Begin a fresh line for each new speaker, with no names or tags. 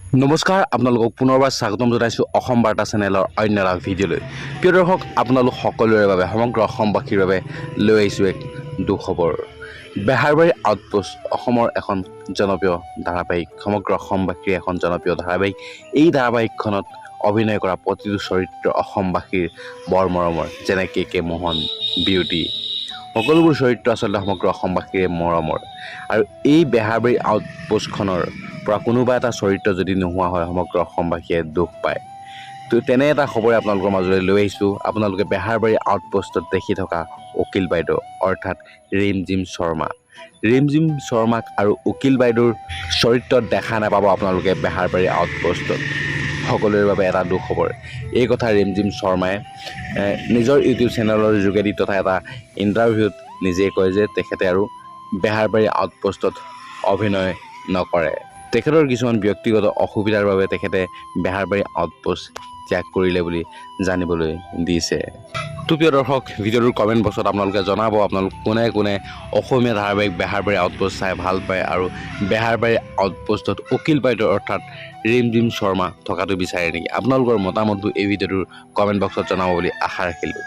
নমস্কাৰ আপোনালোকক পুনৰবাৰ স্বাগতম জনাইছোঁ অসম বাৰ্তা চেনেলৰ অন্য এটা ভিডিঅ'লৈ। প্ৰিয় দৰ্শক, আপোনালোক সকলোৰে বাবে সমগ্ৰ অসমবাসীৰ বাবে লৈ আহিছোঁ এক দুখবৰ। বেহাৰবাৰী আউটপোষ্ট অসমৰ এখন জনপ্ৰিয় ধাৰাবাহিক, সমগ্ৰ অসমবাসীৰ এখন জনপ্ৰিয় ধাৰাবাহিক। এই ধাৰাবাহিকখনত অভিনয় কৰা প্ৰতিটো চৰিত্ৰ অসমবাসীৰ বৰ মৰমৰ, যেনে কে মোহন, বিউটি, সকলোবোৰ চৰিত্ৰ আচলতে সমগ্ৰ অসমবাসীৰে মৰমৰ। আৰু এই বেহাৰবাৰী আউটপোষ্টখনৰ পৰা কোনোবা এটা চৰিত্ৰ যদি নোহোৱা হয়, সমগ্ৰ অসমবাসীয়ে দুখ পায়। তো তেনে এটা খবৰে আপোনালোকৰ মাজলৈ লৈ আহিছোঁ। আপোনালোকে বেহাৰবাৰী আউটপোষ্টত দেখি থকা উকিল বাইদেউ অৰ্থাৎ ৰিমজিম শৰ্মাক আৰু উকিল বাইদেউৰ চৰিত্ৰত দেখা নাপাব আপোনালোকে বেহাৰবাৰী আউটপোষ্টত। সকলোৰে বাবে এটা দুখবৰ। এই কথা ৰিমজিম শৰ্মাই নিজৰ ইউটিউব চেনেলৰ যোগেদি তথা এটা ইণ্টাৰভিউত নিজেই কয় যে তেখেতে আৰু বেহাৰবাৰী আউটপোষ্টত অভিনয় নকৰে। তেখেতৰ কিছুমান ব্যক্তিগত অসুবিধাৰ বাবে তেখেতে বেহাৰবাৰী আউটপোষ্ট ত্যাগ কৰিলে বুলি জানিবলৈ দিছে। তো প্ৰিয় দৰ্শক, ভিডিঅ'টোৰ কমেণ্ট বক্সত আপোনালোকে জনাব আপোনালোক কোনে কোনে অসমীয়া ধাৰাবাহিক বেহাৰবাৰী আউটপোষ্ট চাই ভাল পায় আৰু বেহাৰবাৰী আউটপোষ্টত উকিল বাইদেউ অৰ্থাৎ ৰিমজিম শৰ্মা থকাটো বিচাৰে নেকি। আপোনালোকৰ মতামতটো এই ভিডিঅ'টোৰ কমেণ্ট বক্সত জনাব বুলি আশা ৰাখিলোঁ।